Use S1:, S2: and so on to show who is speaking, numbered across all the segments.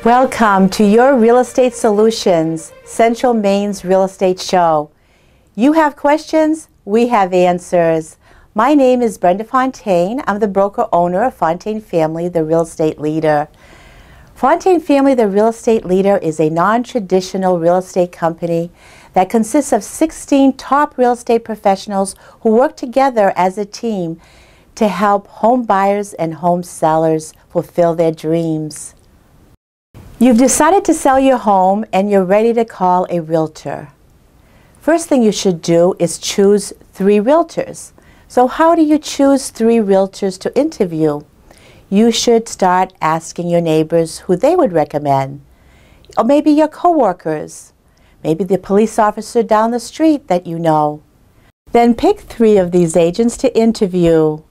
S1: Welcome to your Real Estate Solutions, Central Maine's real estate show. You have questions, we have answers. My name is Brenda Fontaine. I'm the broker owner of Fontaine Family, the real estate leader. Fontaine Family, the real estate leader, is a non-traditional real estate company that consists of 16 top real estate professionals who work together as a team to help home buyers and home sellers fulfill their dreams. You've decided to sell your home and you're ready to call a realtor. First thing you should do is choose 3 realtors. So how do you choose 3 realtors to interview? You should start asking your neighbors who they would recommend. Or maybe your coworkers. Maybe the police officer down the street that you know. Then pick 3 of these agents to interview.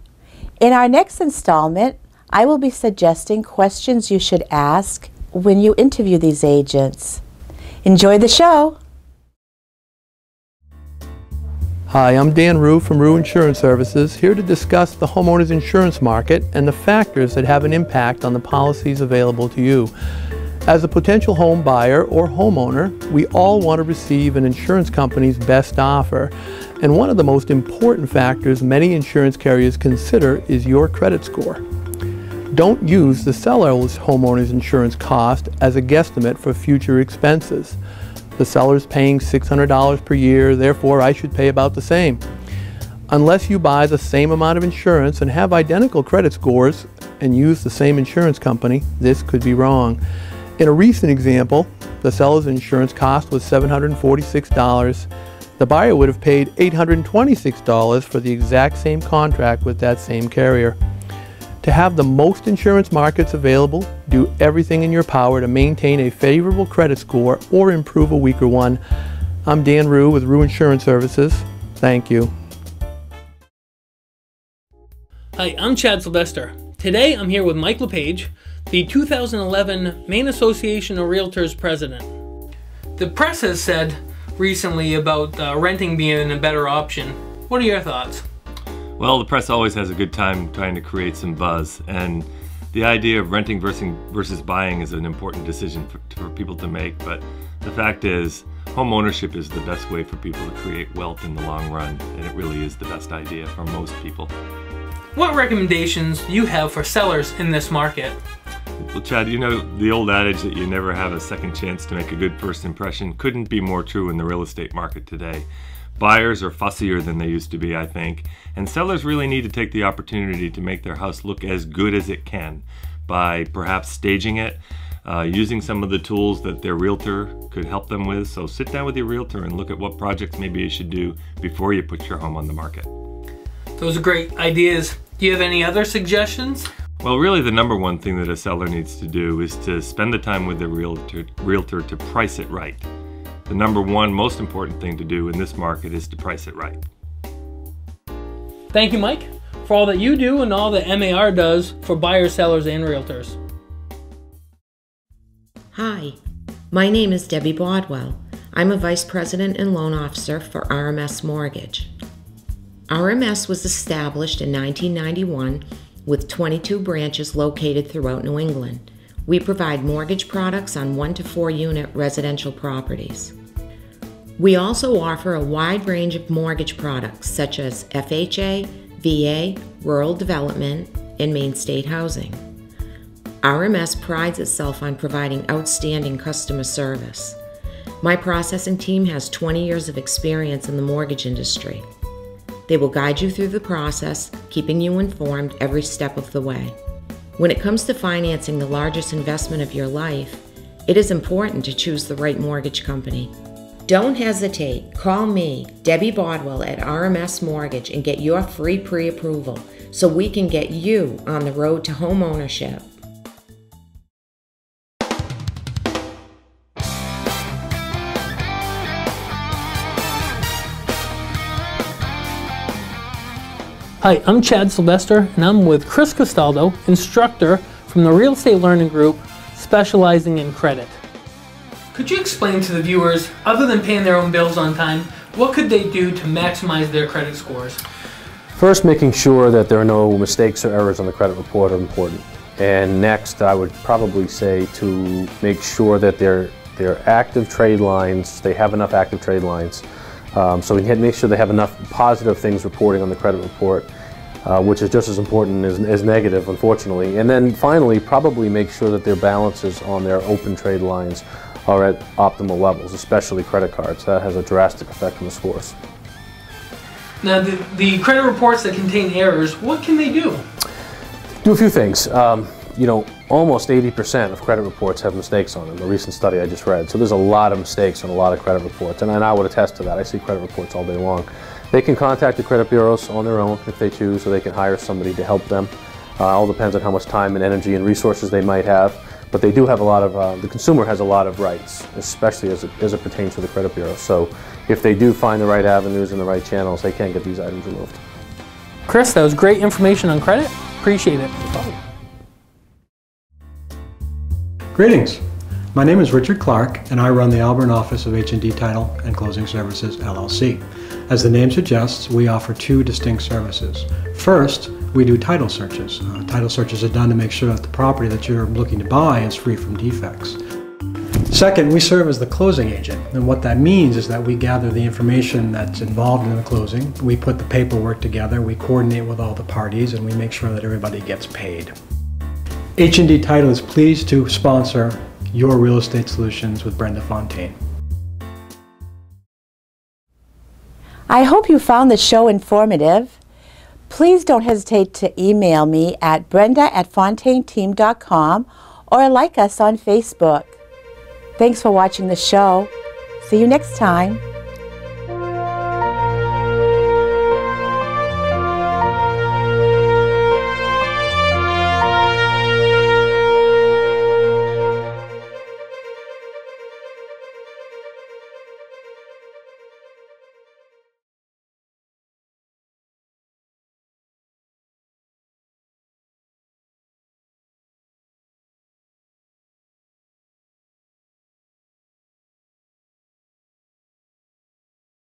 S1: In our next installment, I will be suggesting questions you should ask when you interview these agents. Enjoy the show.
S2: Hi, I'm Dan Rue from Rue Insurance Services, here to discuss the homeowners insurance market and the factors that have an impact on the policies available to you. As a potential home buyer or homeowner, we all want to receive an insurance company's best offer. And one of the most important factors many insurance carriers consider is your credit score. Don't use the seller's homeowner's insurance cost as a guesstimate for future expenses. The seller's paying $600 per year, therefore I should pay about the same. Unless you buy the same amount of insurance and have identical credit scores and use the same insurance company, this could be wrong. In a recent example, the seller's insurance cost was $746. The buyer would have paid $826 for the exact same contract with that same carrier. To have the most insurance markets available, do everything in your power to maintain a favorable credit score or improve a weaker one. I'm Dan Rue with Rue Insurance Services. Thank you.
S3: Hi, I'm Chad Sylvester. Today I'm here with Mike LePage, the 2011 Maine Association of Realtors president. The press has said recently about renting being a better option. What are your thoughts?
S4: Well, the press always has a good time trying to create some buzz, and the idea of renting versus buying is an important decision for people to make, but the fact is, home ownership is the best way for people to create wealth in the long run, and it really is the best idea for most people.
S3: What recommendations do you have for sellers in this market?
S4: Well, Chad, you know, the old adage that you never have a second chance to make a good first impression couldn't be more true in the real estate market today. Buyers are fussier than they used to be, I think, and sellers really need to take the opportunity to make their house look as good as it can by perhaps staging it, using some of the tools that their realtor could help them with. So sit down with your realtor and look at what projects maybe you should do before you put your home on the market.
S3: Those are great ideas. Do you have any other suggestions?
S4: Well, really the number one thing that a seller needs to do is to spend the time with their realtor to price it right. The number one most important thing to do in this market is to price it right.
S3: Thank you, Mike, for all that you do and all that MAR does for buyers, sellers, and realtors.
S5: Hi, my name is Debbie Bodwell. I'm a Vice President and Loan Officer for RMS Mortgage. RMS was established in 1991 with 22 branches located throughout New England. We provide mortgage products on 1 to 4 unit residential properties. We also offer a wide range of mortgage products such as FHA, VA, rural development, and Maine State housing. RMS prides itself on providing outstanding customer service. My processing team has 20 years of experience in the mortgage industry. They will guide you through the process, keeping you informed every step of the way. When it comes to financing the largest investment of your life, it is important to choose the right mortgage company. Don't hesitate. Call me, Debbie Bodwell at RMS Mortgage, and get your free pre-approval so we can get you on the road to home ownership.
S3: Hi, I'm Chad Sylvester, and I'm with Chris Castaldo, instructor from the Real Estate Learning Group, specializing in credit. Could you explain to the viewers, other than paying their own bills on time, what could they do to maximize their credit scores?
S6: First, making sure that there are no mistakes or errors on the credit report are important. And next, I would probably say to make sure that their active trade lines, they have enough active trade lines. So we make sure they have enough positive things reporting on the credit report, which is just as important as negative, unfortunately. And then finally, probably make sure that their balances on their open trade lines are at optimal levels, especially credit cards. That has a drastic effect on the scores.
S3: Now, the credit reports that contain errors, what can they do?
S6: Do a few things. You know, almost 80% of credit reports have mistakes on them, a recent study I just read. So there's a lot of mistakes on a lot of credit reports, and I would attest to that. I see credit reports all day long. They can contact the credit bureaus on their own if they choose, or they can hire somebody to help them. All depends on how much time and energy and resources they might have. But they do have a lot of, the consumer has a lot of rights, especially as it pertains to the credit bureau. So if they do find the right avenues and the right channels, they can get these items removed.
S3: Chris, that was great information on credit. Appreciate it.
S7: Greetings. My name is Richard Clark, and I run the Auburn office of H&D Title and Closing Services, LLC. As the name suggests, we offer two distinct services. First, we do title searches. Title searches are done to make sure that the property that you're looking to buy is free from defects. Second, we serve as the closing agent, and what that means is that we gather the information that's involved in the closing, we put the paperwork together, we coordinate with all the parties, and we make sure that everybody gets paid. H&D Title is pleased to sponsor Your Real Estate Solutions with Brenda Fontaine.
S1: I hope you found the show informative. Please don't hesitate to email me at brenda@fontaineteam.com or like us on Facebook. Thanks for watching the show. See you next time.